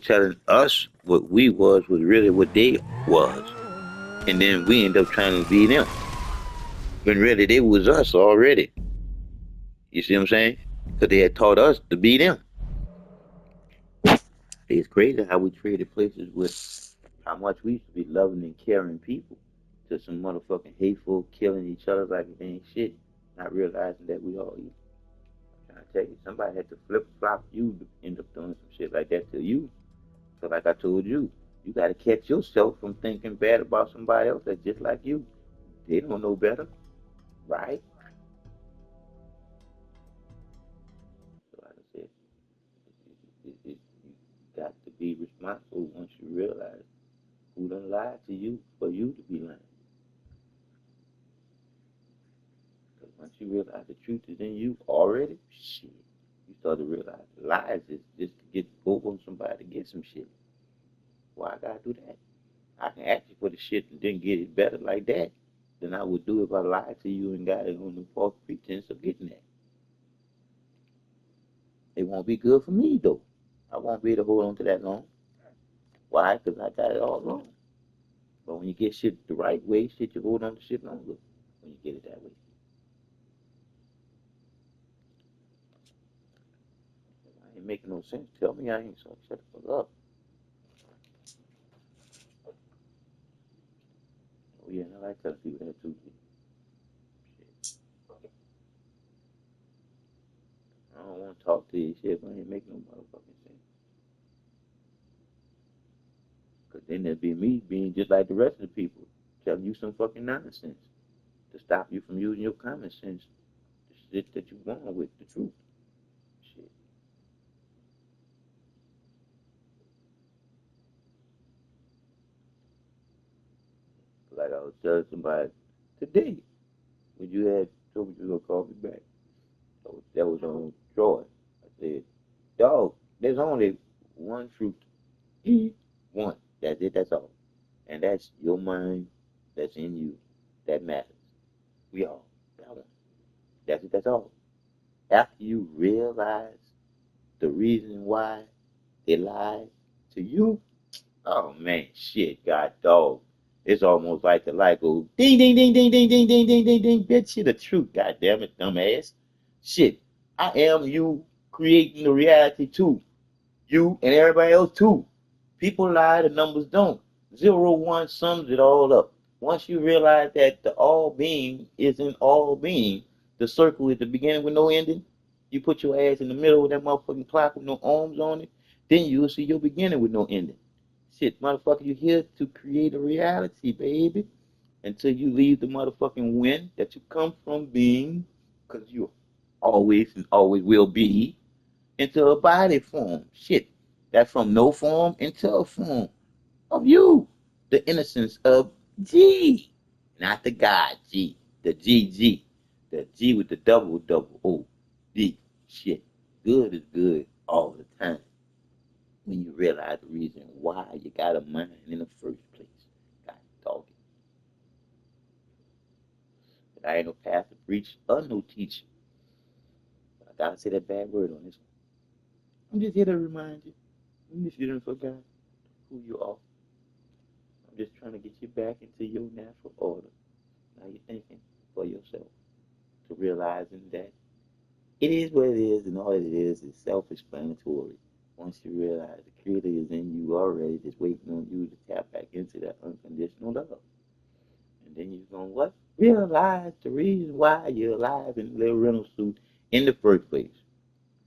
telling us what we was really what they was. And then we end up trying to be them. When really they was us already. You see what I'm saying? Because they had taught us to be them. It's crazy how we traded places with how much we used to be loving and caring people to some motherfucking hateful killing each other like it ain't shit. Not realizing that we all eat. I'm trying to tell you, somebody had to flip flop you to end up doing some shit like that to you. So like I told you, you gotta catch yourself from thinking bad about somebody else that's just like you. They don't know better, right? So like I said, you got to be responsible once you realize who done lied to you for you to be lying. Because once you realize the truth is in you already, shit, you start to realize lies is just to get over on somebody to get some shit. Why I gotta do that? I can ask you for the shit and then get it better like that than I would do if I lied to you and got it on the false pretense of getting that. It won't be good for me though. I won't be able to hold on to that long. Why? Because I got it all wrong. But when you get shit the right way, shit, you hold on to shit longer when you get it that way. If I ain't making no sense. Tell me I ain't, so shut the fuck up. Oh yeah, and I like telling people that too. Shit. I don't want to talk to you shit if I ain't making no motherfucking sense. Because then there'd be me being just like the rest of the people, telling you some fucking nonsense to stop you from using your common sense, the shit that you want with the truth. Shit. Like I was telling somebody today, when you had told me you were gonna call me back, that was on Troy. I said, dog, there's only one truth. One. That's it, that's all. And that's your mind that's in you. That matters. We all got one. That's it, that's all. After you realize the reason why they lied to you, oh man, shit, God dog. It's almost like the light goes ding ding ding ding ding ding ding ding ding ding. Bitch, you the truth, god damn it, dumbass. Shit. I am you creating the reality too. You and everybody else too. People lie, the numbers don't. Zero one sums it all up. Once you realize that the all being is in all being, the circle is the beginning with no ending. You put your ass in the middle of that motherfucking clock with no arms on it, then you'll see your beginning with no ending. Shit, motherfucker, you're here to create a reality, baby. Until you leave the motherfucking wind that you come from being, because you always and always will be, into a body form. Shit, that's from no form into a form of you. The innocence of G, not the God G, the GG, the G with the double O, D. Shit, good is good all the time when you realize the reason why you got a mind in the first place. God dog it. I ain't no pastor, preach, or no teacher. But I gotta say that bad word on this one. I'm just here to remind you, even if you didn't forget who you are. I'm just trying to get you back into your natural order. Now you're thinking for yourself to realizing that it is what it is, and all it is self-explanatory. Once you realize the creator is in you already, just waiting on you to tap back into that unconditional love. And then you're going, what? Realize the reason why you're alive in the little rental suit in the first place.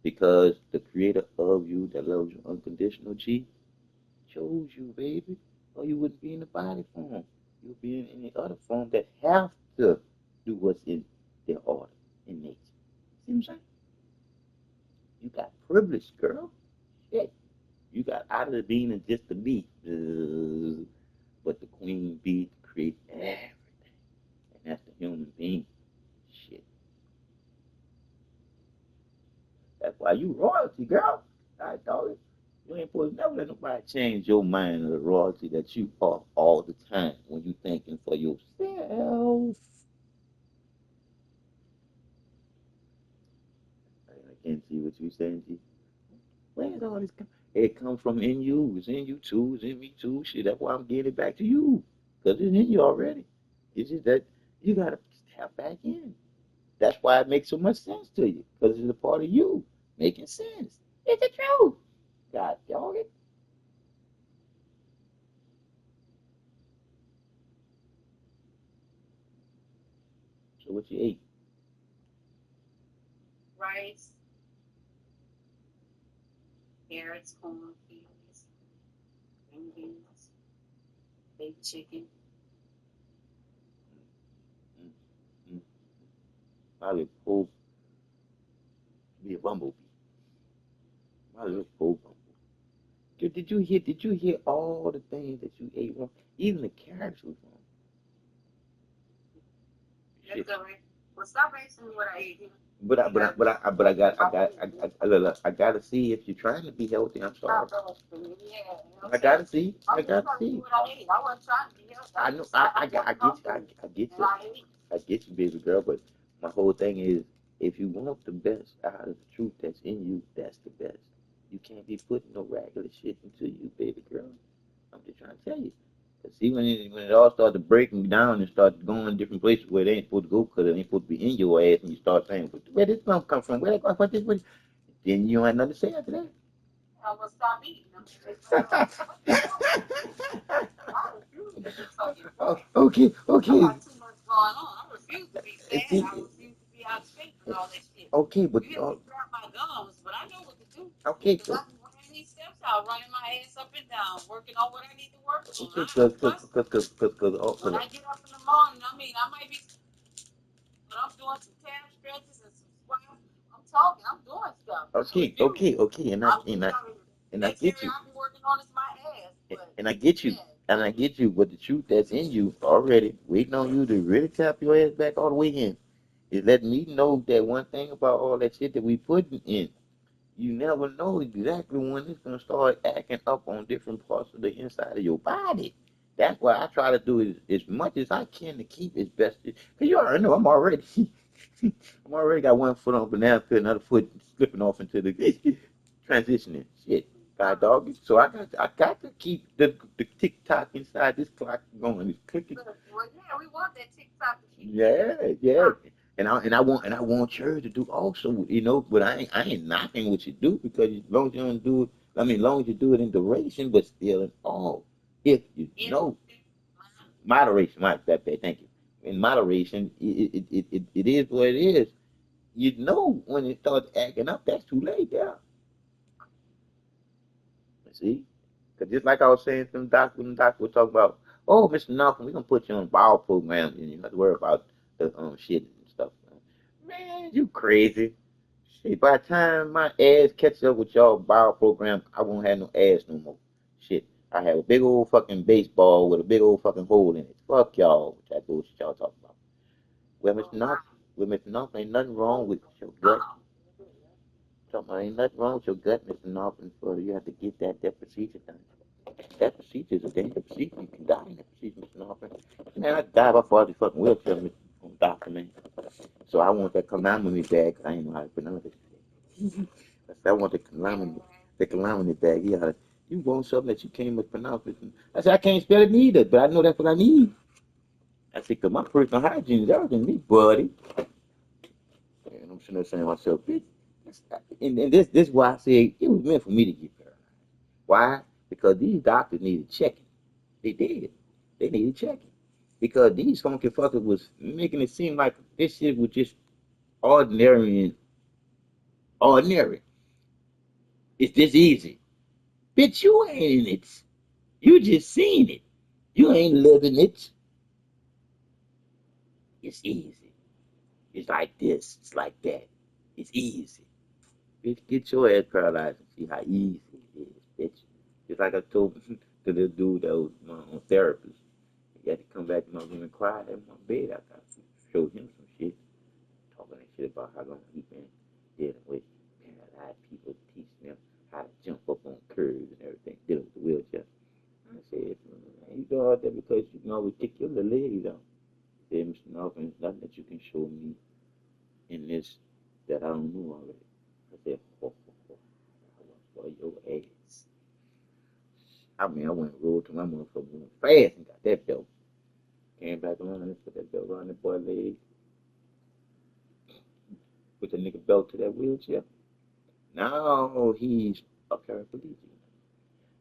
Because the creator of you that loves you unconditional G chose you, baby. Or you wouldn't be in the body form. You'll be in any other form that have to do what's in their order in nature. See what I'm saying? You got privilege, girl. Shit. You got out of the being and just the bee. But the queen bee creates everything. And that's the human being. Shit. That's why you royalty, girl. I told you. You ain't supposed to never let nobody change your mind of the royalty that you are all the time when you thinking for yourself. I can't see what you saying, G. Where's all this? It comes from in you. It's in you too. It's in me too. Shit, that's why I'm getting it back to you. Because it's in you already. It's just that you got to tap back in. That's why it makes so much sense to you. Because it's a part of you making sense. It's the truth. God dog it. So what you ate? Rice, carrots, corn, peas, green beans, baked chicken. Mm, mm. My little poor, be a bumblebee. My little poor bumblebee. Did you hear all the things that you ate wrong? Even the carrots was wrong. That's Shit. all right. Well, stop asking me what I ate. I gotta see if you're trying to be healthy. I'm sorry. Stop asking me. Yeah, you know what I'm I saying? gotta see. I I'm just gotta trying to see see. what I ate. I wasn't trying to be healthy. I I know. just said I I wasn't get you. hungry. I get And you. I ate. I get you, baby girl. But my whole thing is, if you want the best out of the truth that's in you, that's the best. You can't be putting no regular shit into you, baby girl. I'm just trying to tell you. 'Cause see, when it all started breaking down and started going different places where it ain't supposed to go because it ain't supposed to be in your ass, and you start saying, where did this come from? Where that, what this? What? Then you ain't nothing to say after that. I was stop eating them. What the fuck? I refuse to be fucking fat. I Okay. got too much going on. I refuse to be fat. I See, refuse to be out of shape and all that shit. okay, but You hear me grab my gums, but I know what to do. okay, Because I be wearing these steps out, running my ass up and down, working on what I need to work on. okay, I ain't fussing. When cause, I get up in the morning, I mean, I might be, but I'm doing some calf stretches and some squats. I'm talking, I'm doing stuff. I refuse. okay, I'm just trying to, and I next get area you, I'll be working on is my ass. But, and I get you, yeah. and I get you. But the truth that's in you already, waiting on you to really tap your ass back all the way in, is letting me know that one thing about all that shit that we putting in. You never know exactly when it's gonna start acting up on different parts of the inside of your body. That's why I try to do as much as I can to keep as best. Cause you already know I'm already, I'm already got one foot on banana peel, another foot slipping off into the transitioning. Shit, God dog. So I got to keep the tick tock inside this clock going. It's clicking. Well, yeah, we want that TikTok to keep ticking. Yeah. And I want her to do also, but I ain't knocking what you do because as long as you don't do it, I mean, as long as you do it in duration, but still in all, if you If know moderation, thank you. In moderation, it is what it is. You know when it starts acting up, that's too late. Yeah, see. Because just like I was saying, them doctors were talking about, oh, Mr. Malcolm, we're going to put you on bowel program and you don't have to worry about the shit and stuff. Man, you crazy. Shit, by the time my ass catches up with y'all bowel program, I won't have no ass no more. Shit, I have a big old fucking baseball with a big old fucking hole in it. Fuck y'all, with that bullshit y'all talking about. Well, Mr. Malcolm, ain't nothing wrong with your gut. Talking about ain't nothing wrong with your gut, Mr. Malcolm, so you have to get that procedure done. That procedure is a dangerous procedure. You can die in that procedure, Mr. Norfolk. Man, I died before the fucking wheelchair, Mr. Doctor, man. So I want that calamity bag. I ain't know how to pronounce it. I said, I want the calamity bag. You want something that you can't even pronounce it. I said, I can't spell it neither, but I know that's what I need. I said, because my personal hygiene is everything to me, buddy. And I'm sitting there saying to myself, bitch. And this is why I say it was meant for me to get paralyzed. Why? Because these doctors needed checking. They did. They needed checking. Because these funky fuckers was making it seem like this shit was just ordinary and ordinary. It's just easy. Bitch, you ain't in it. You just seen it. You ain't living it. It's easy. It's like this. It's like that. It's easy. Bitch, get your ass paralyzed and see how easy it is, bitch. Just like I told to the dude that was my therapist. He had to come back to my room and cry in my bed after I showed him some shit. Talking that shit about how long he been dealing with paralyzed people, teaching them how to jump up on curves and everything, dealing with the wheelchair. I said, man, you go out there because you can always kick your little legs out. I said, Mr. Malcolm, there's nothing that you can show me in this that I don't know already. I said, oh, I want for your ass. I mean, I went and rolled to my motherfucker went fast and got that belt. Came back around and put that belt around the boy's leg, put the nigga belt to that wheelchair. Now he's a paraplegic.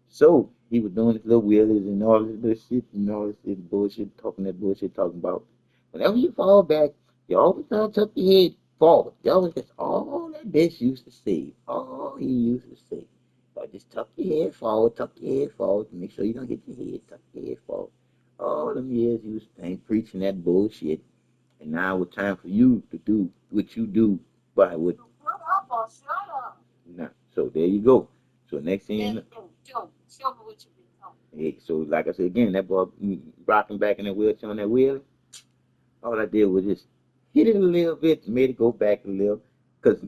So he was doing his little wheelies and all this little shit and all this bullshit, talking that bullshit, talking about whenever you fall back, you always gotta tuck your head forward. You always that's all that bitch used to say. All he used to say. But just tuck your head forward, tuck your head forward, to make sure you don't hit your head, tuck your head forward. All them years he was preaching that bullshit. And now it's time for you to do what you do by what. Shut up or shut up. Nah. So there you go. So next thing you know, Show me what you been talking. so like I said again, that boy rocking back in that wheelchair on that wheel. All I did was just hit it a little bit, made it go back a little. Cause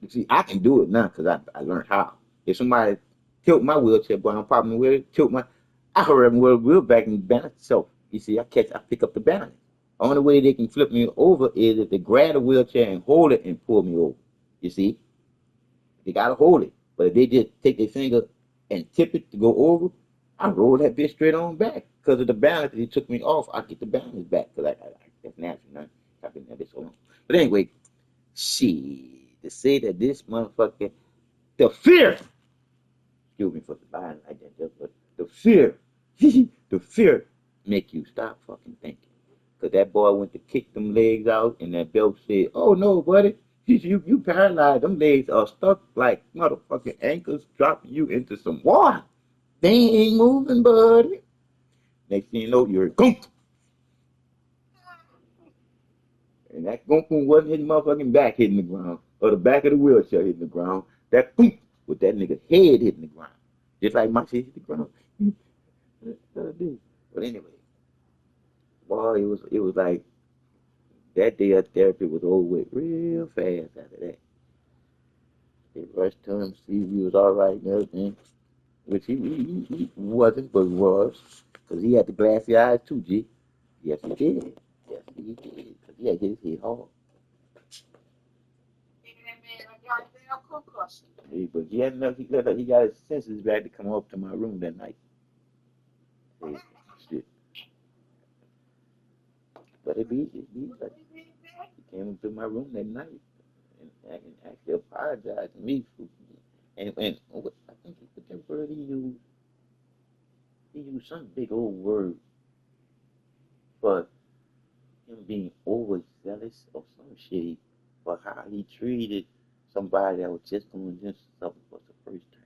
see, I can do it now because I learned how. If somebody tilt my wheelchair, boy, I'm popping the wheel, tilt my, I hurry up and wheel back and balance. So you see, I pick up the balance. Only way they can flip me over is if they grab the wheelchair and hold it and pull me over. You see, they gotta hold it. But if they just take their finger and tip it to go over, I roll that bitch straight on back. Because of the balance that he took me off, I get the balance back. Because that's natural, man. I've been at this so long. But anyway, she to say that this motherfucker, the fear, excuse me for the buying like that, but the fear, the fear make you stop fucking thinking. Because that boy went to kick them legs out, and that belt said, "Oh no, buddy, you paralyzed. Them legs are stuck like motherfucking anchors dropping you into some water. They ain't moving, buddy." Next thing you know, you're gunk. And that gunk wasn't his motherfucking back hitting the ground, or the back of the wheelchair hitting the ground. That gunk with that nigga's head hitting the ground. Just like my shit hit the ground. But anyway, boy, it was like that day of therapy was over with real fast after that. They rushed to him, see if he was all right and everything, which he wasn't, but was, because he had the glassy eyes too, G. Yes, he did. Yes, he did. Because he had hit his head hard. Hey, but he had enough. He got his senses back to come up to my room that night. Hey, shit. But it be like he came into my room that night and actually apologized to me for and what I think what that word he used some big old word for him being overzealous or some shit for how he treated somebody that was just doing this something for the first time.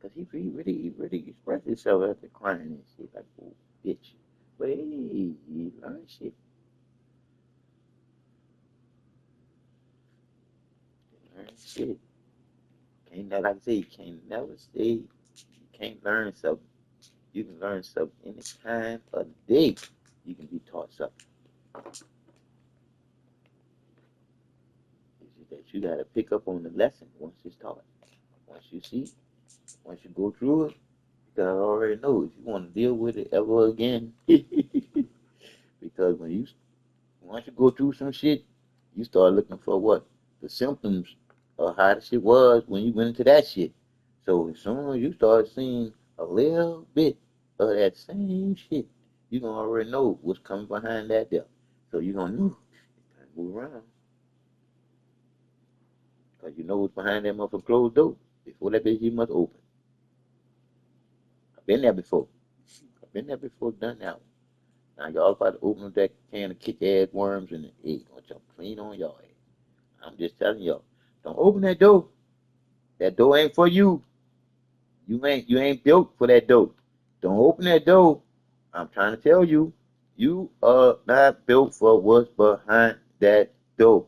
Cause he really expressed himself after crying and shit like, "Oh, bitch." But hey, he learned shit. He learned shit. Can't like I say, you can't never say you can't learn something. You can learn something any time of the day. You can be taught something. It's just that you gotta pick up on the lesson once it's taught. Once you see, once you go through it, you gotta already know if you want to deal with it ever again. Because once you go through some shit, you start looking for what the symptoms of how the shit was when you went into that shit. So as soon as you start seeing a little bit of that same shit, you gonna already know what's coming behind that there. So you gonna know it's time to move around because you know what's behind that motherfucker closed door. Before that bitch you must open. I've been there before. I've been there before, done that one. Now y'all about to open up that can of kick ass worms and the egg gonna jump clean on y'all ass. I'm just telling y'all, don't open that door. That door ain't for you. You ain't built for that door. Don't open that door. I'm trying to tell you, you are not built for what's behind that door.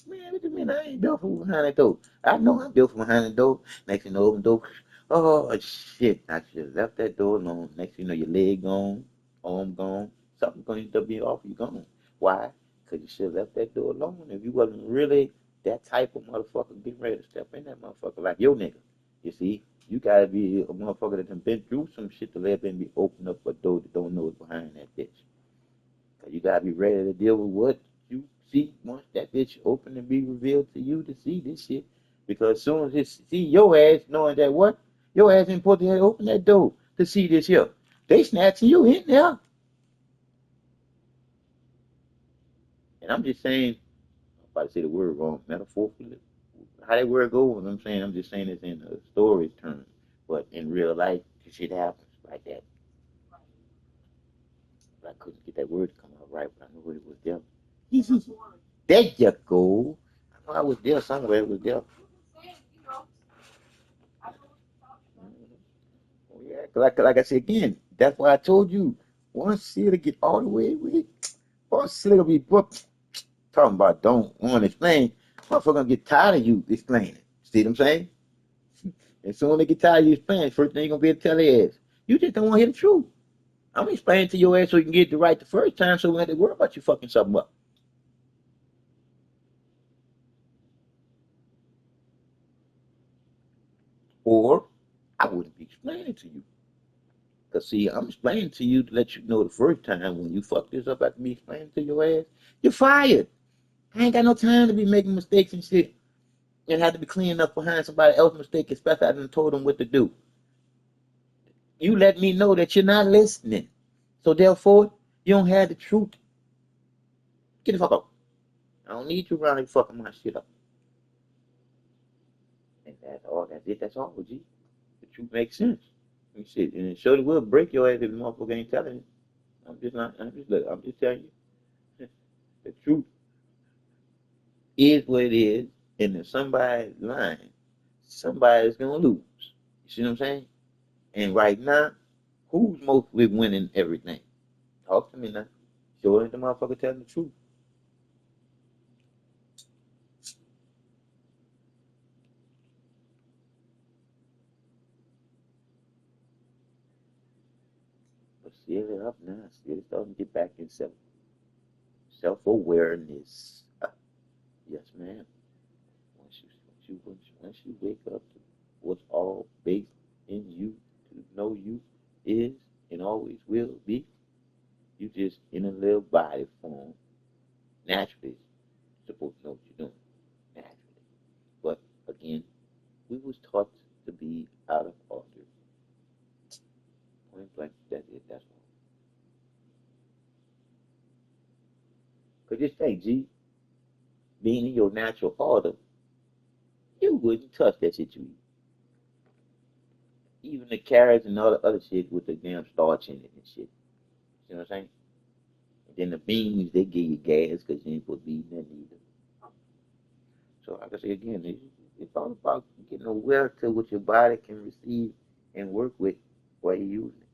Man, what do you mean I ain't built for behind that door? I know I'm built for behind the door. Next thing you know, open the door. Oh shit! I should have left that door alone. Next thing you know, your leg gone, arm gone. Something going to be off you gone. Why? Because you should have left that door alone. If you wasn't really that type of motherfucker getting ready to step in that motherfucker like your nigga. You see, you gotta be a motherfucker that done been through some shit to let them be open up a door that don't know what's behind that bitch. Cause you gotta be ready to deal with what you see once that bitch open and be revealed to you to see this shit. Because as soon as it see your ass knowing that what your ass ain't supposed to open that door. to see this here. They snatching you in there. And I'm just saying, I'm about to say the word wrong, metaphorically. How that word goes, I'm saying, I'm just saying it's in a story term. But in real life, shit happens like that. But I couldn't get that word to come out right, but I knew it was there. There you go. I know I was there somewhere. It was there. Oh, yeah, like I said again, that's why I told you. Once it'll get all the way with, once it'll be booked, talking about don't want to explain, motherfucker gonna get tired of you explaining. See what I'm saying? And soon they get tired of you explaining, first thing you gonna be able to tell their ass. You just don't want to hear the truth. I'm explaining to your ass so you can get it right the first time so we don't have to worry about you fucking something up. Or I wouldn't be explaining to you. Because, see, I'm explaining to you to let you know the first time when you fuck this up after me explaining to your ass, you're fired. I ain't got no time to be making mistakes and shit and have to be cleaning up behind somebody else's mistake, especially I done told them what to do. You let me know that you're not listening. So, therefore, you don't have the truth. Get the fuck up. I don't need you around here fucking my shit up. And that's all. That's it. That's all, G. The truth makes sense. And shit. And it surely will break your ass if the motherfucker ain't telling it. I'm just not. I'm just telling you. The truth is what it is, and if somebody's lying, somebody's gonna lose. You see what I'm saying? And right now, who's mostly winning everything? Talk to me now. Sure ain't the motherfucker telling the truth. But seal it up now. Seal it starting to get back in self-awareness. Yes, ma'am. Once you wake up to what's all based in you to know you is and always will be, you just in a little body form naturally supposed to know what you're doing naturally. But again, we was taught to be out of order. Point blank, that's it, that's all. Because just think, G, being in your natural order, you wouldn't touch that shit you eat. Even the carrots and all the other shit with the damn starch in it and shit. You know what I'm saying? And then the beans, they give you gas because you ain't supposed to be eating that either. So like I say again, it's all about getting aware to what your body can receive and work with while you're using it.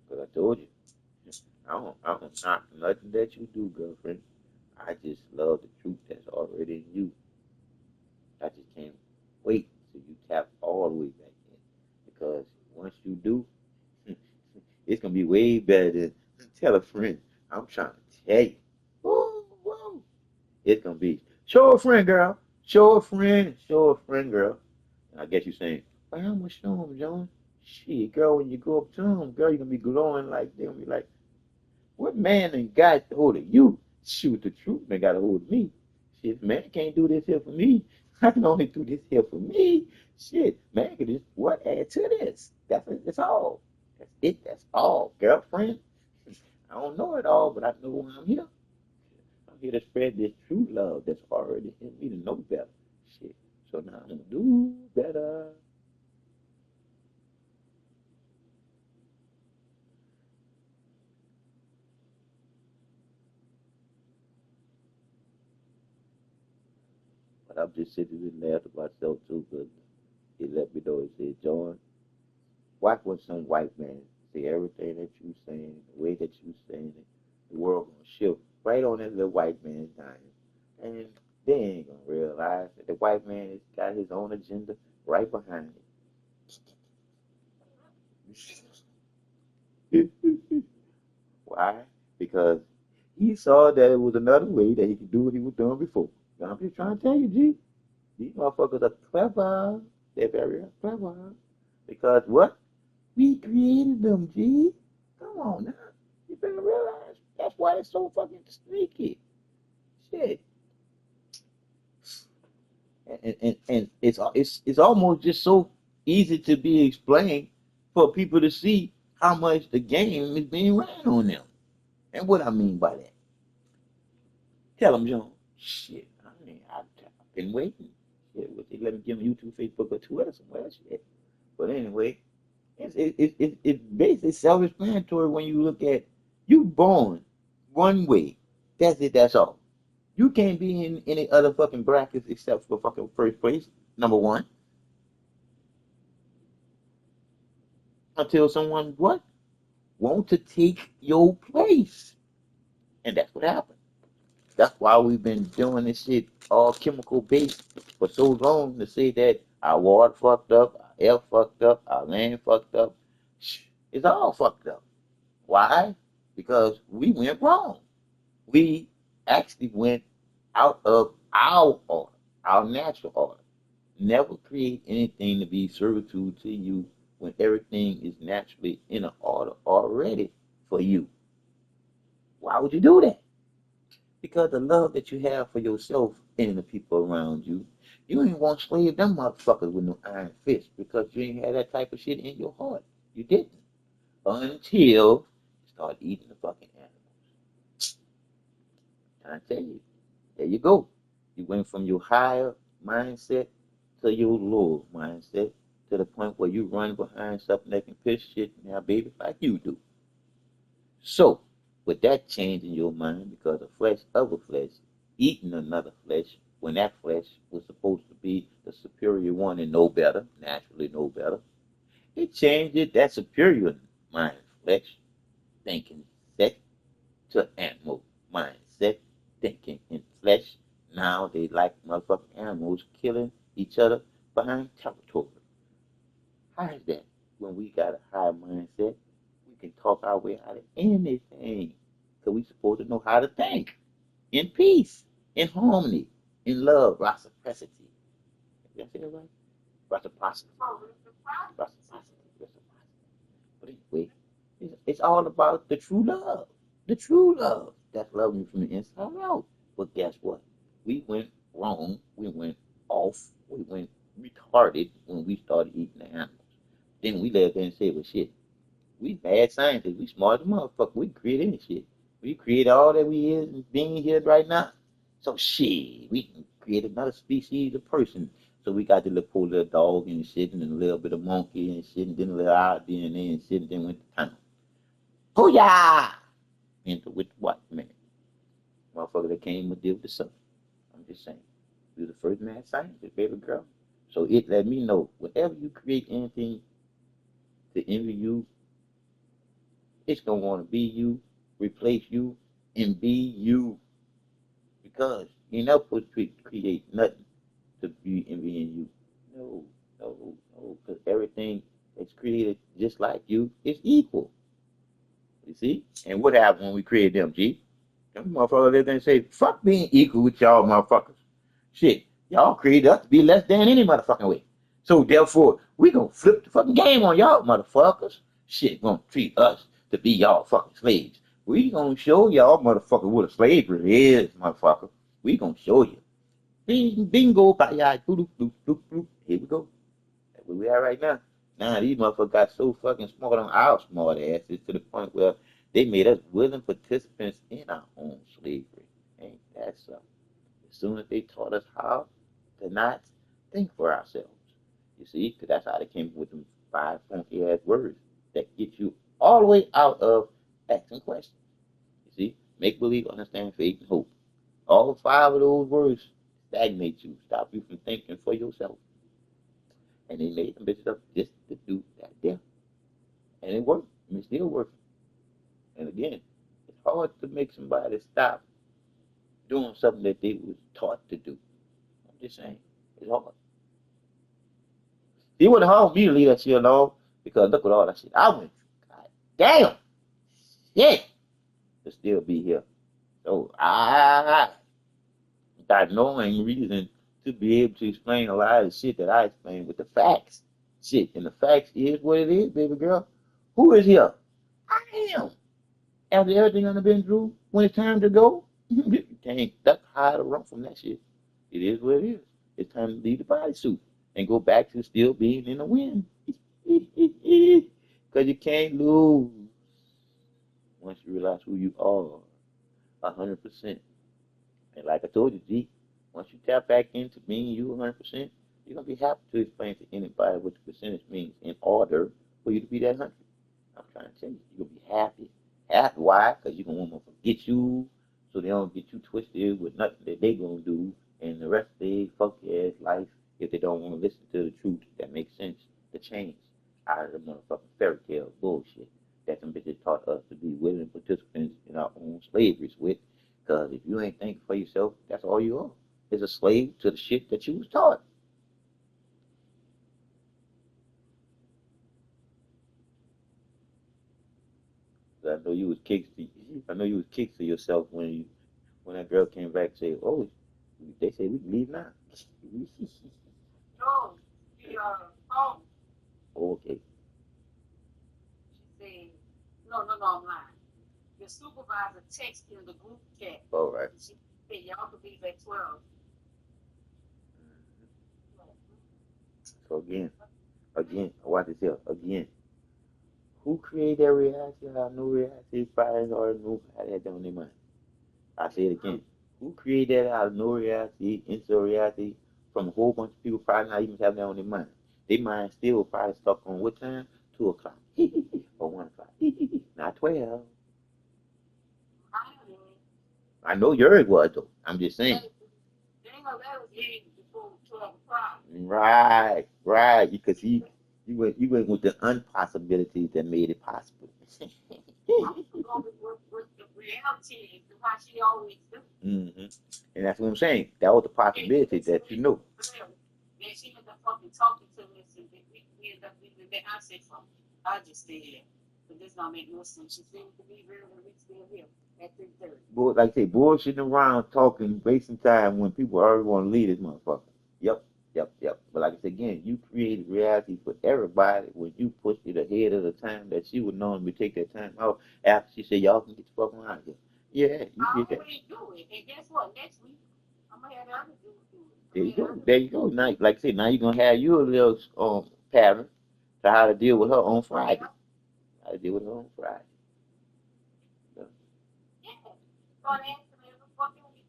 Because I told you, I don't knock nothing that you do, girlfriend. I just love the truth that's already in you. I just can't wait till you tap all the way back in. Because once you do, it's gonna be way better than tell a friend. I'm trying to tell you. Woo, woo. It's gonna be show a friend, girl. Show a friend, girl. And I guess you're saying, well, I'm gonna show him, John. Shit, girl, when you go up to him, girl, you're gonna be glowing like they're gonna be like, what man and got hold of you? Shoot, the truth man got a hold of me. Shit, man can't do this here for me. I can only do this here for me. Shit, man can just what add to this. That's all. That's it. That's all, girlfriend. I don't know it all, but I know why I'm here. I'm here to spread this true love that's already in me to know better. Shit. So now I'm gonna do better. But I'm just sitting and laughing at myself too, because he let me know. He said, John, why would some white man say everything that you saying, the way that you saying it, the world gonna shift right on that little white man's dime. And they ain't gonna realize that the white man has got his own agenda right behind it. Why? Because he saw that it was another way that he could do what he was doing before. And I'm just trying to tell you, G, these motherfuckers are clever. They're very clever. Because what? We created them, G. Come on now. You better realize that's why they're so fucking sneaky. Shit. And it's almost just so easy to be explained for people to see how much the game is being ran on them. And what I mean by that, tell them, John, shit, I've been waiting. Shit, what they let me give them YouTube, Facebook, or Twitter somewhere, shit. But anyway, it's basically self-explanatory when you look at you born one way. That's it. That's all. You can't be in any other fucking brackets except for fucking first place, number one, until someone what want to take your place, and that's what happened. That's why we've been doing this shit all chemical based for so long to say that our water fucked up, our air fucked up, our land fucked up. It's all fucked up. Why? Because we went wrong. We actually went out of our order, our natural order. Never create anything to be servitude to you when everything is naturally in an order already for you. Why would you do that? Because the love that you have for yourself and the people around you, you ain't want to slave them motherfuckers with no iron fist because you ain't had that type of shit in your heart. You didn't. Until you start eating the fucking animals. I tell you, there you go. You went from your higher mindset to your lower mindset to the point where you run behind something that can piss shit now, baby, like you do. So, with that change in your mind, because the flesh of a flesh eating another flesh, when that flesh was supposed to be the superior one and know better, naturally know better, it changed it, that superior mind flesh, thinking set to animal mindset, thinking in flesh. Now they like motherfucking animals killing each other behind territory. How is that? When we got a high mindset, we can talk our way out of anything. Because we supposed to know how to think in peace, in harmony, in love, reciprocity. Did I say that right? Reciprocity. Reciprocity. Reciprocity. But anyway, it's all about the true love. The true love. That's loving you from the inside out. But guess what? We went wrong. We went off. We went retarded when we started eating the animals. Then we left there and said, well, shit, we bad scientists. We smart as a motherfucker. We create any shit. We create all that we is and being here right now. So shit, we can create another species of person. So we got the little poor little dog and shit and a little bit of monkey and shit and then a little our DNA and shit and then went to town. Booyah! Into with what man? Motherfucker that came and deal with the sun. I'm just saying. You're the first mad scientist, baby girl. So it let me know whenever you create anything to envy you, it's gonna want to be you, replace you, and be you. Because you're not supposed to create nothing to be envying you. No, no. Because everything that's created just like you is equal. You see? And what happened when we created them, G? Them motherfuckers live there and say, fuck being equal with y'all motherfuckers. Shit, y'all created us to be less than any motherfucking way. So therefore, we gonna flip the fucking game on y'all motherfuckers. Shit, gonna treat us to be y'all fucking slaves. We gonna show y'all motherfuckers what a slavery is, motherfucker. We gonna show you. Bingo, bye, here we go. That's where we are right now. Now these motherfuckers got so fucking smart on our smart asses to the point where they made us willing participants in our own slavery. Ain't that something? As soon as they taught us how to not think for ourselves. You see, because that's how they came up with them five funky ass words that get you all the way out of asking questions. You see, make believe, understand, faith, and hope. All five of those words stagnate you, stop you from thinking for yourself. And they made them bitches up just to do that there. And it worked. And it's still working. And again, it's hard to make somebody stop doing something that they was taught to do. I'm just saying. It's hard. See what hard me to leave that shit alone because look at all that shit I went through. God damn. Shit. To still be here. So I got no reason to be able to explain a lot of the shit that I explain with the facts. Shit. And the facts is what it is, baby girl. Who is here? I am. After everything I've been through, when it's time to go, you can't duck, hide, or run from that shit. It is what it is. It's time to leave the bodysuit and go back to still being in the wind. Because you can't lose once you realize who you are 100%. And like I told you, G, once you tap back into being you 100%, you're going to be happy to explain to anybody what the percentage means in order for you to be that 100. I'm trying to tell you, you're going to be happy. Happy. Why? Because you're going to want to forget you so they don't get you twisted with nothing that they going to do and the rest of their funky ass life if they don't want to listen to the truth that makes sense to change out of the motherfucking fairy tale bullshit that some bitches taught us to be willing participants in our own slaveries with. Because if you ain't thinking for yourself, that's all you are. Is a slave to the shit that you was taught. I know you was kicks to, I know you was kicks to yourself when that girl came back and said, "Oh, they say we can leave now." No, oh, Okay, she said, no, I'm lying. The supervisor texted in the group chat. all right. She said, y'all could leave at 12. So watch this here. Again, who created that reality? I know reality. Fires already know how that done in their mind. I say it again. Who created that out of no reality into reality from a whole bunch of people probably not even having that on their mind? Their mind still probably stuck on what time? 2 o'clock or 1 o'clock. Not 12. I know yours was though. I'm just saying. Right. Because you went with the unpossibilities that made it possible. Mm-hmm. And that's what I'm saying. That was the possibility that you know. Then she ended up fucking talking to me, and we ended up leaving there. I said something. I just stayed there. But this don't make no sense. She seemed to be real and we still here at 3:30. Boy, like I say, bullshitting around, talking, wasting time when people already want to leave this motherfucker. Yep. But like I said again, you created reality for everybody when you pushed it ahead of the time that she would normally take that time out after she said, y'all can get the fuck on out of here. Yeah, you did that. I already do it. And guess what? Next week, I'm going to have the other dude do it. There you go. There you go. Now, like I said, now you're going to have you a little pattern to how to deal with her on Friday. How to deal with her on Friday. Yeah. So they asked me every fucking week.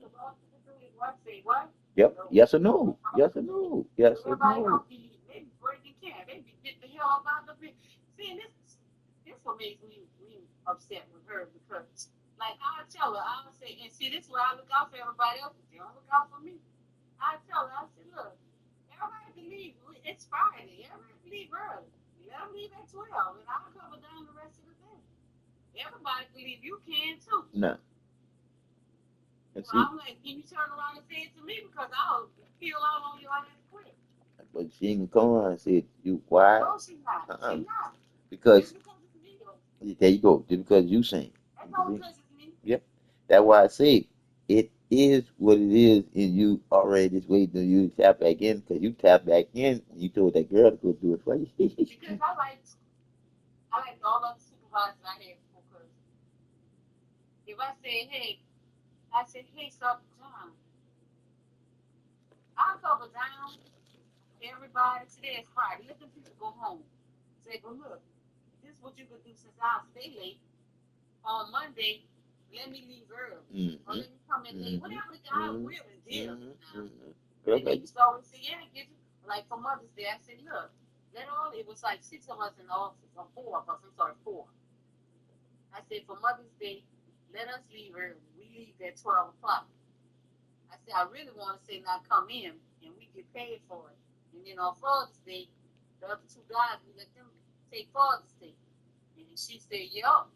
So all you can do is what? Say what? Yep. Yes or no. Yes or no. Yes or Everybody no. else be they be breaking can. They be get the hell up out of the See, this what makes me upset with her because like I tell her, I say, and see this is where I look out for everybody else, but they don't look out for me. I tell her, I said, look, everybody can leave. It's Friday. Everybody can leave early. Let them leave at 12, and I'll cover down the rest of the day. Everybody can leave. You can too. No. And well, I'm like, can you turn around and say it to me because I'll peel out on you on this quick. But she ain't gonna come around and say, you why? No, she's not. She's not. Because it's me, though. there you go. Just because you saying. That's all because it's me. Yep. That's why I say it is what it is, and you already just waiting till you tap back in because you tap back in. You told that girl to go do it for you. Because I like all other supervisors I had because if I said, hey, Sir John, I'll cover down everybody. Today is Friday. Let the people go home. Say, but look, this is what you could do since I'll stay late. On Monday, let me leave early. Or let me come in late. Whatever the guy will is deal. And they used to always say, yeah, get you. Like for Mother's Day, I said, look, it was like 6 of us in the office, or 4 of us, I'm sorry, 4. I said, for Mother's Day, let us leave early. We leave at 12 o'clock. I said, I really want to say now come in and we get paid for it. And then on Father's Day, the other 2 guys, we let them take Father's Day. And she said, yup.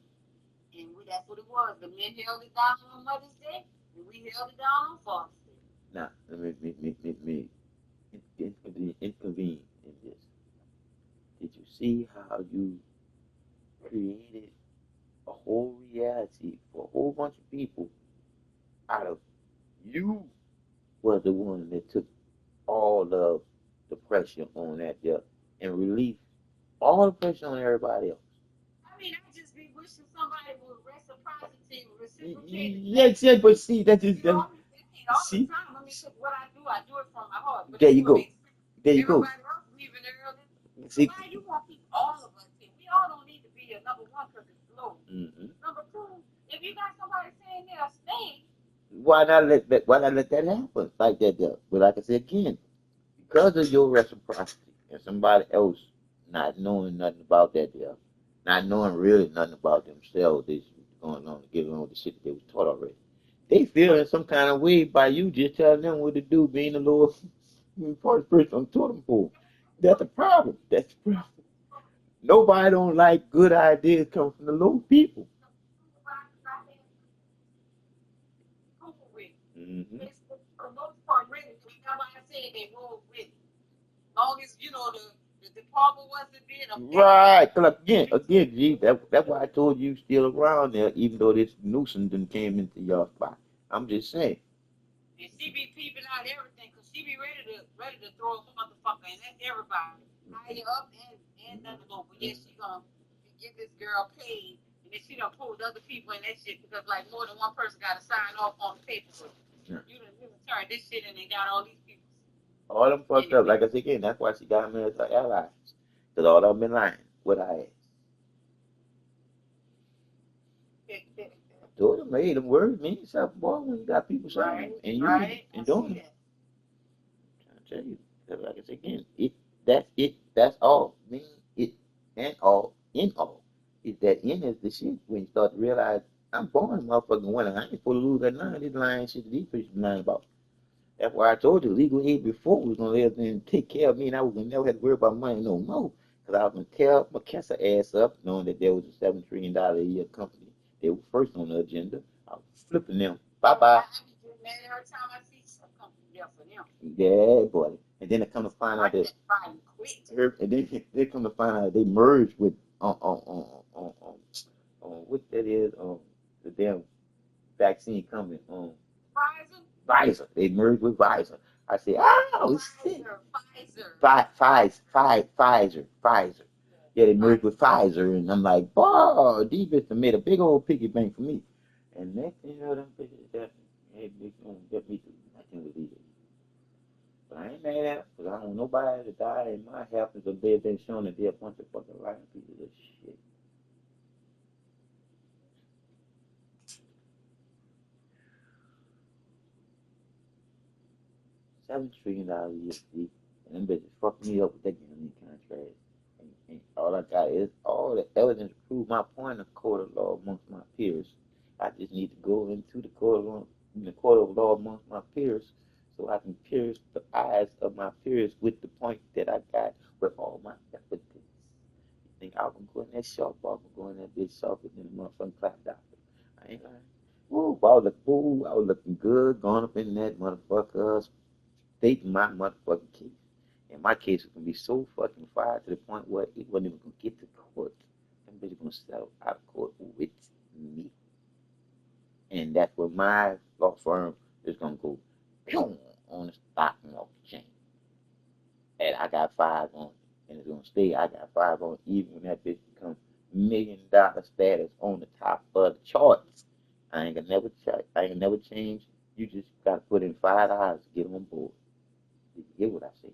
And that's what it was. The men held it down on Mother's Day, and we held it down on Father's Day. Now, let me intervene in this. Did you see how you created a whole reality for a whole bunch of people out of you was the one that took all of the pressure on that there and relieved all the pressure on everybody else. I mean, I just be wishing somebody would reciprocity, reciprocate. Yes, but see, that is. all See? the time. I mean, 'cause what I do it from my heart. But There you go. anyway, There you go. everybody else leaving early. See? Why you want to keep all of us here? We all don't need to be here. Number one, because it's low. Mm-hmm. Number two, if you got somebody saying they'll stay, Why not let that? Why not let that happen like that? Though? But like I said again, because of your reciprocity and somebody else not knowing nothing about that deal, not knowing really nothing about themselves, they going on to get on with the shit that they was taught already. They feel in some kind of way by you just telling them what to do, being the Lord first person on totem pole. That's the problem. That's the problem. Nobody don't like good ideas come from the low people. cool with it. Mm-hmm. It's, for the most part, really, that's why I said they roll with it. Long as, the department wasn't being affected. Right. Cause again, G, that's why I told you still around there, even though this nuisance done came into your spot. I'm just saying. And she be peeping out everything because she be ready to throw a motherfucker, and that's everybody. Higher up and down below. But yes, she gonna get this girl paid, and then she done pulled other people in that shit because like more than one person got to sign off on the paperwork. Yeah. You done turned this shit in and got all these people. All them fucked up. Like I said again, that's why she got me as her allies. Cause all of them been lying. What I asked. I told them, hey, them words mean something, boy, when you got people saying Right, and you right. and I doing see it. that. I'm trying to tell you. Cause like I said again, it. That's all. Mean it and all in all. Is that in is the shit when you start to realize I'm born a motherfucking winner. I ain't supposed to lose that line. This lying shit that these people lying about. That's why I told you legal aid before was gonna let them take care of me, and I was gonna never have to worry about money no more. Cause I was gonna tear my cancer ass up, knowing that there was a $7 trillion a year company. They were first on the agenda. I was flipping them. Bye bye. I be getting mad every time I see some company there for them. Yeah, boy. And then they come to find out that, and then they come to find out they merged with what that is the damn vaccine company Pfizer. They merged with Pfizer. I said, oh shit. Pfizer. Yeah, they merged with Pfizer, and I'm like, oh, these bitches made a big old piggy bank for me. And next thing you know, them bitches that hey, they gonna get me to nothing with these. But I ain't mad at them, because I don't want nobody to die in my house because they've been shown that they're a bunch of fucking lying pieces of shit. $7 trillion a year, see? And them bitches fucked me up with that gambling contract. And all I got is all the evidence to prove my point in the court of law amongst my peers. I just need to go into the court of law, in the court of law amongst my peers so I can pierce the eyes of my peers with the point that I got with all my evidence. You think I can go in that shop, I can go in that bitch shop and then the motherfucking clap doctor. I ain't lying. Woo, I was looking good, going up in that motherfucker, stating my motherfucking case. And my case was gonna be so fucking fire to the point where it wasn't even gonna get to court. Them bitches gonna settle out of court with me. And that's where my law firm is gonna go on the stock market chain. And I got five on it. And it's gonna stay, I got five on it, even when that bitch becomes $1 million status on the top of the charts. I ain't never change. You just gotta put in $5 to get on board. Did you get what I said?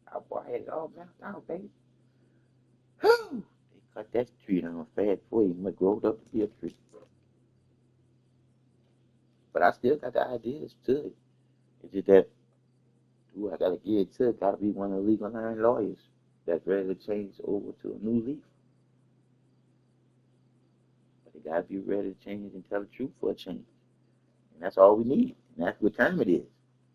I had it all mapped out, baby. Whew. They cut that tree down fast before it even growed up to be a tree. But I still got the ideas to it. It's just that who I gotta give it to gotta be one of the legal line lawyers that's ready to change over to a new leaf. But they gotta be ready to change and tell the truth for a change. And that's all we need. And that's what time it is.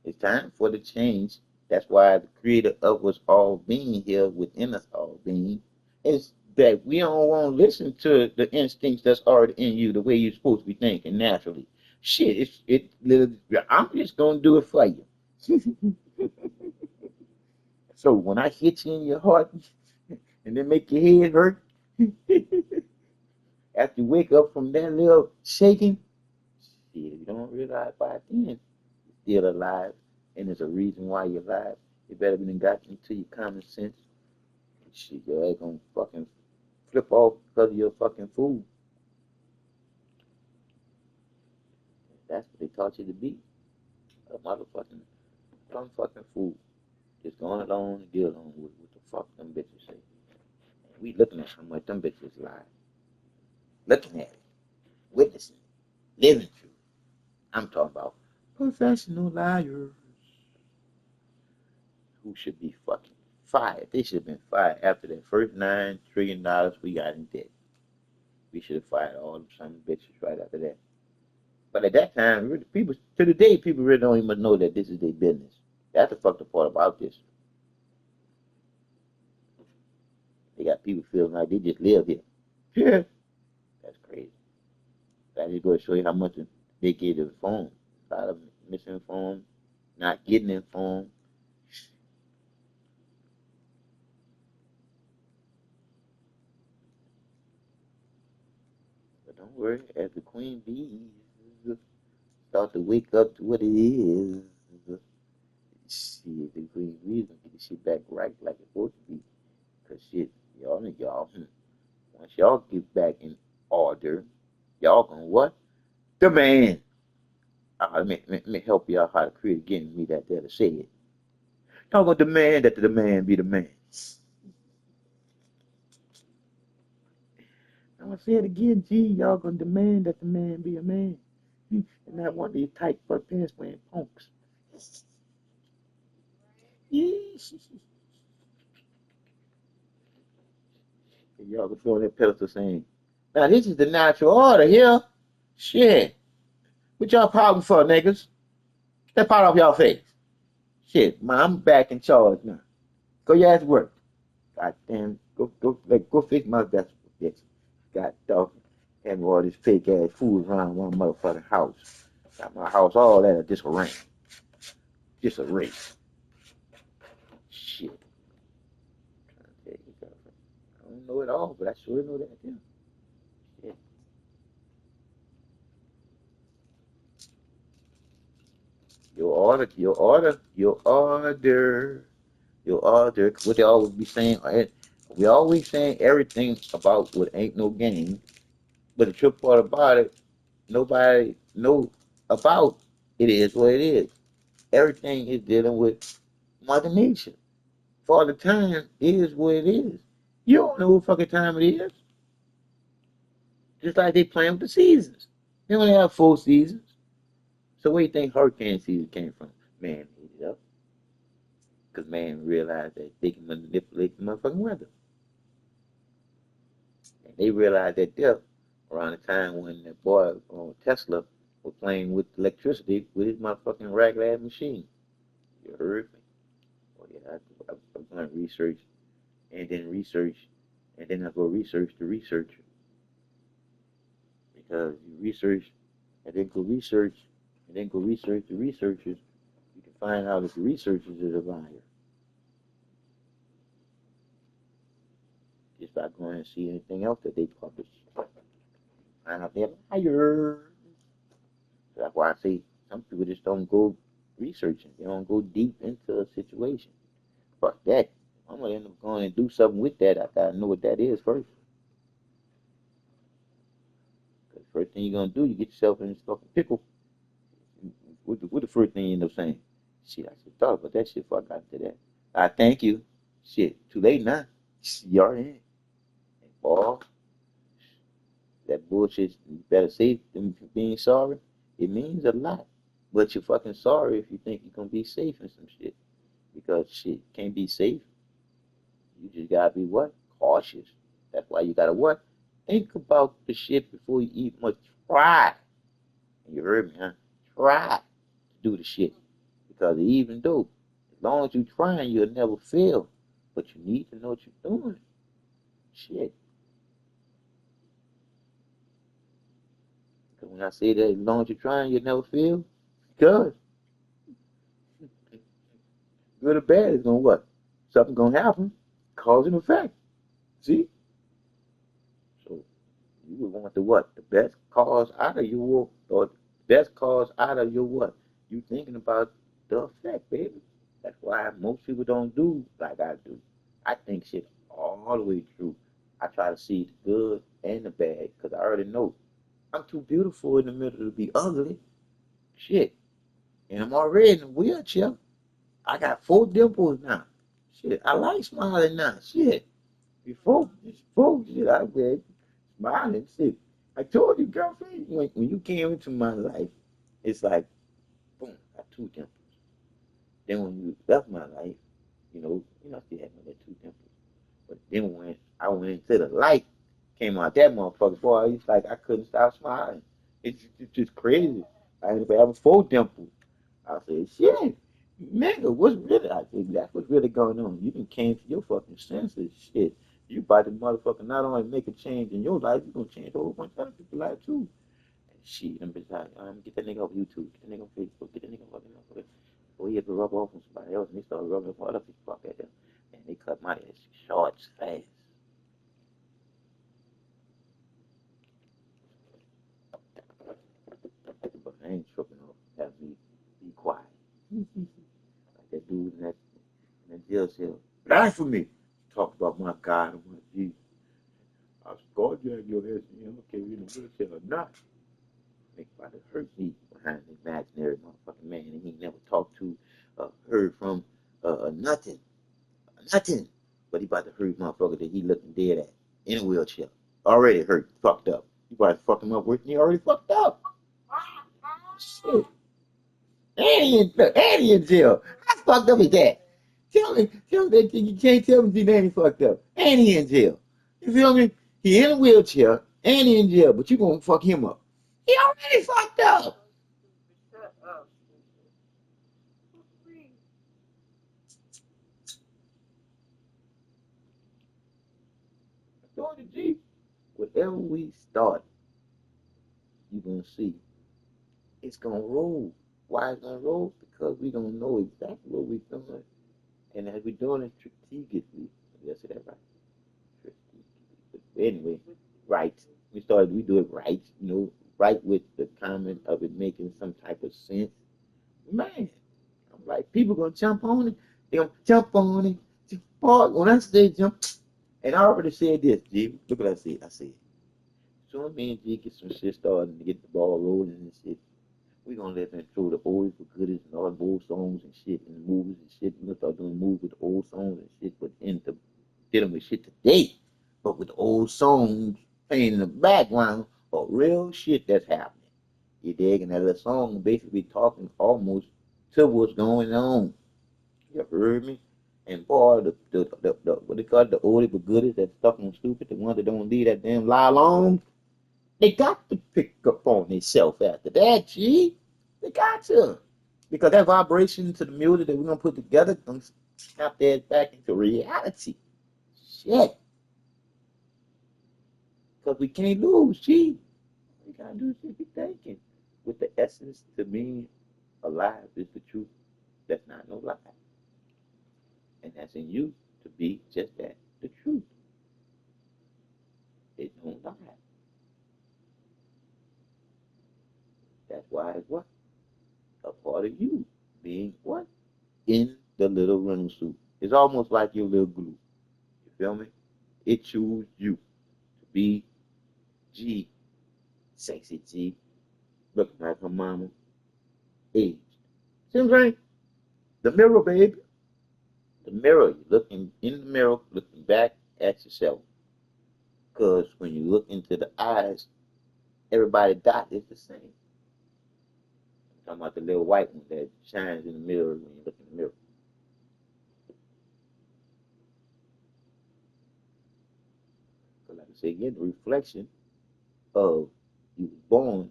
It's time for the change. That's why the creator of us all being here within us all being is that we don't want to listen to the instincts that's already in you the way you're supposed to be thinking naturally. Shit, I'm just gonna do it for you. So when I hit you in your heart and then make your head hurt, after you wake up from that little shaking, shit, you don't realize by then you're still alive, and there's a reason why you're alive. You better be got into your common sense. Shit, your ass gonna fucking flip off because of your fucking food. That's what they taught you to be. A some fucking fool. Just going along and deal along with what the fuck them bitches say. And we looking at how much them bitches lie. Looking at it, witnessing, living through it. I'm talking about professional liars who should be fucking fired. They should have been fired after that first $9 trillion we got in debt. We should have fired all them some bitches right after that. But at that time, people to the day, people really don't even know that this is their business. That's the fucked up part about this. They got people feeling like they just live here. Yeah, that's crazy. That just go to show you how much they get informed. A lot of misinformed, not getting informed. But don't worry, as the queen bees start to wake up to what it is, shit, the queen bees gonna get the shit back right like it's supposed to be. Cause shit, y'all, once y'all get back in order, y'all gonna what? Demand. Let me help y'all how to create again me that there to say it. Y'all gonna demand that the demand be the man. I'm gonna say it again, G. Y'all gonna demand that the man be a man. And not one of these tight butt pants wearing punks. Y'all gonna go on that pedestal saying, now this is the natural order here. Shit. What y'all problem for, niggas? Get that part off y'all face. Shit, man, I'm back in charge now. Go your ass work. God damn, go fix my vegetables, bitch. God dog. And all this fake ass food around one motherfucking house. Got my house all that disarray. Disarray. Shit. I don't know it all, but I sure know that. Yeah. Shit. Your order, your order, your order, your order. What they always be saying, we always saying everything about what ain't no game. But the trip part about it, nobody know about it is what it is. Everything is dealing with Mother Nature. Father Time is what it is. You don't know what fucking time it is. Just like they playing with the seasons. They only have 4 seasons. So where do you think hurricane season came from? Man made it up. Because man realized that they can manipulate the motherfucking weather. And they realized that there, around the time when that boy Tesla was playing with electricity with his motherfucking ragged ass machine. You heard me? Oh yeah, I'm going to research and then research and then I go research the researcher. Because you research and then go research and then go research the researchers, you can find out if the researchers is a liar. Just by going and see anything else that they publish. Find out they're liars. So that's why I say some people just don't go researching. They don't go deep into a situation. Fuck that. I'm gonna end up going and do something with that. I gotta know what that is first. Because first thing you're gonna do, you get yourself in this fucking pickle. What the first thing you end up saying? Shit, I should thought about that shit before I got to that. I thank you. Shit, too late now. You already in. Boy, that bullshit, you better say them being sorry. It means a lot. But you're fucking sorry if you think you're gonna be safe in some shit. Because shit can't be safe. You just gotta be what? Cautious. That's why you gotta what? Think about the shit before you eat much. Try. You heard me, huh? Try to do the shit. Because even though, as long as you're trying, you'll never fail. But you need to know what you're doing. Shit. Because when I say that, as long as you're trying, you'll never fail. Because good or bad is gonna what? Something gonna happen. Cause and effect. See? So you would want the what? The best cause out of your or the best cause out of your what? You thinking about the effect, baby. That's why most people don't do like I do. I think shit all the way through. I try to see the good and the bad because I already know I'm too beautiful in the middle to be ugly. Shit. and I'm already in a wheelchair. I got 4 dimples now. Shit, I like smiling now. Shit, before shit, I been smiling. Shit, I told you, girlfriend, when you came into my life, it's like boom, I got 2 dimples. Then when you left my life, I still had my 2 dimples. But then when I went into the light, came out that motherfucker, boy, it's like I couldn't stop smiling. It's just crazy. I ended up having 4 dimples. I said, shit, nigga, what's really? I said, that's what's really going on. You done came to your fucking senses, shit. You about to motherfucker not only make a change in your life, you gonna change a whole bunch of other people's life too. And shit, I'm just like, get that nigga off YouTube, get that nigga on Facebook, get that nigga off motherfucker. Before he ever rub off on somebody else, and they started rubbing off other people, fuck at them. And they cut my ass short, fast. But I ain't tripping off. Have me be quiet. Like that dude in that jail cell. Blasphemy! Talk about my God and my Jesus. I scarred you in your head, you know, okay, you in the wheelchair or not. Make about to hurt me behind the imaginary motherfucking man and he never talked to, heard from, nothing. Nothing. But he about to hurt motherfucker that he looking dead at in a wheelchair. Already hurt, fucked up. You about to fuck him up with me already fucked up. Shit. And he in jail. How fucked up is that? Tell me that you can't tell me that he fucked up. And he in jail. You feel me? He in a wheelchair and he in jail, but you gonna fuck him up. He already fucked up. Shut up. I told you, G, whatever we start, you gonna see it's gonna roll. Why it's gonna roll? Because we don't know exactly what we're doing. And as we're doing it strategically, did I say that right? Anyway, right. We do it right, right with the comment of it making some type of sense. Man, I'm like, people gonna jump on it. They gonna jump on it. When I say jump, and I already said this, G. Look what I said. I said, soon as me and G get some shit started to get the ball rolling and shit, we gonna let them throw the old for goodies and all the old songs and shit and movies and shit. We gonna start doing movies with the old songs and shit, but into dealing with shit today, but with the old songs playing in the background of real shit that's happening. You dig? And that little song basically talking almost to what's going on. You heard me? And boy, the what they call it, the oldie but goodies that stuck on stupid, the ones that don't leave that damn lie alone, they got to pick up on themselves after that, G. They got to. Because that vibration to the music that we're going to put together gonna snap that back into reality. Shit. Because we can't lose, G. We got to do is be thinking. With the essence to me, alive is the truth. That's not no lie. And that's in you to be just that, the truth. It don't lie. That's why it's what? A part of you being what? In the little rental suit. It's almost like your little glue. You feel me? It choose you to be G, sexy G, looking like her mama, aged. See what I'm saying? The mirror, baby. The mirror. You're looking in the mirror, looking back at yourself. Because when you look into the eyes, everybody dot is the same. I'm talking about the little white one that shines in the mirror when you look in the mirror. Because like I say again, the reflection of you was born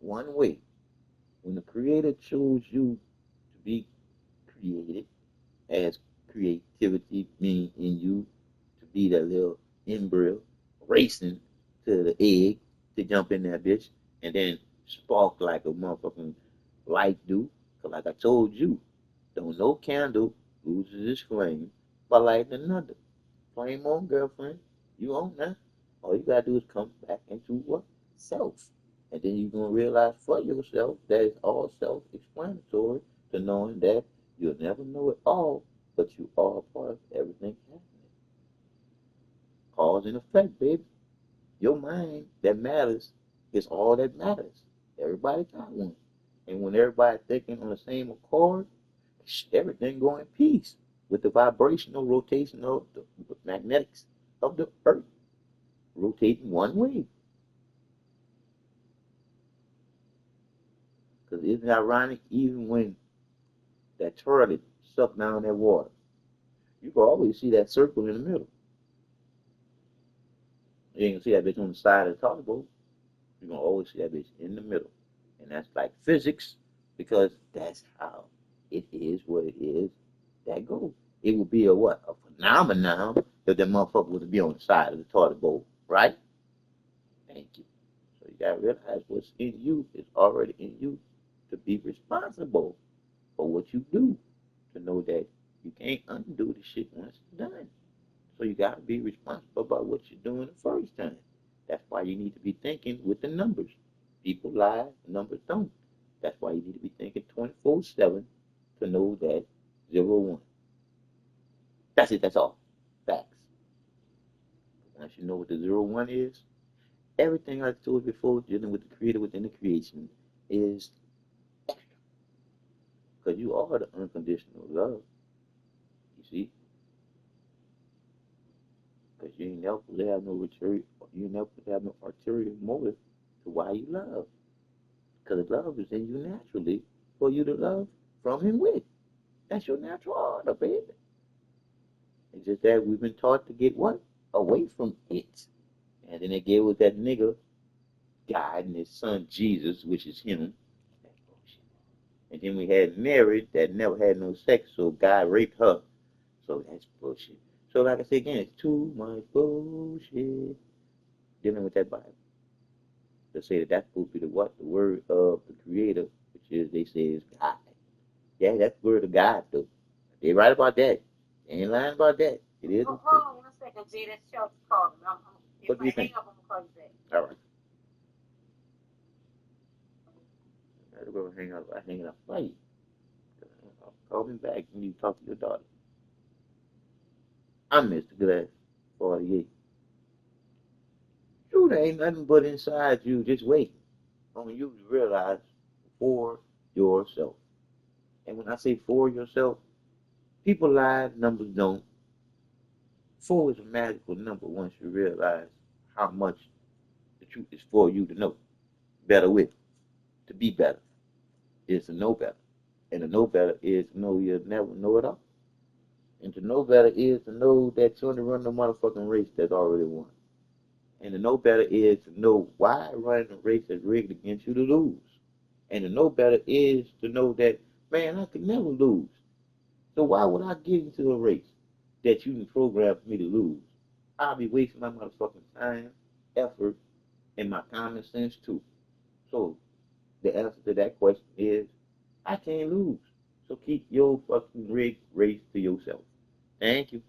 one way. When the creator chose you to be created, as creativity being in you, to be that little embryo racing to the egg to jump in that bitch and then spark like a motherfucking light do. Cause like I told you, don't no candle loses its flame by lighting another. Flame on, girlfriend. You on now. All you gotta do is come back into what? Self. And then you're gonna realize for yourself that it's all self-explanatory to knowing that you'll never know it all, but you are part of everything happening. Cause and effect, baby. Your mind that matters is all that matters. Everybody got one. And when everybody's thinking on the same accord, everything go in peace with the vibrational rotation of the magnetics of the earth rotating one way. Because isn't it ironic, even when that toilet sucked down that water, you can always see that circle in the middle. You ain't gonna see that bitch on the side of the toilet bowl. You're gonna always see that bitch in the middle. And that's like physics, because that's how it is what it is that goes. It would be a what? A phenomenon if that motherfucker was to be on the side of the toilet bowl, right? Thank you. So you gotta realize what's in you is already in you to be responsible for what you do. To know that you can't undo the shit once it's done. So you gotta be responsible about what you're doing the first time. That's why you need to be thinking with the numbers. People lie, numbers don't. That's why you need to be thinking 24/7 to know that 0, 1. That's it, that's all. Facts. Once you know what the 0, 1 is, everything I told you before, dealing with the creator within the creation, is extra. Because you are the unconditional love. You see? Because you ain't never have no arterial motive to why you love. Because love is in you naturally for you to love from and with. That's your natural order, baby. It's just that we've been taught to get what? Away from it. And then they gave us that nigga, God, and his son Jesus, which is him. And then we had Mary that never had no sex, so God raped her. So that's bullshit. So like I said again, it's too much bullshit dealing with that Bible. To say that that's supposed to be the what? The word of the creator, which is, they say, is God. Yeah, that's the word of God, though. They right about that. They ain't lying about that. It is. Hold on 1 second, Jay. That's Shelton calling. What do you think? Hang up, I'm gonna call you back. All right. I go hang up. I hang up. Wait. Call me back when you talk to your daughter. I'm Mr. Glass, 48. True, there ain't nothing but inside you just waiting on you to realize for yourself. And when I say for yourself, people lie, numbers don't. 4 is a magical number once you realize how much the truth is for you to know. Better with, to be better, is to know better. And to know better is to know you'll never know it all. And to know better is to know that you're going to run the motherfucking race that's already won. And to know better is to know why running a race is rigged against you to lose. And to know better is to know that, man, I could never lose. So why would I get into a race that you can program for me to lose? I'll be wasting my motherfucking time, effort, and my common sense too. So the answer to that question is, I can't lose. So keep your fucking rigged race to yourself. Thank you.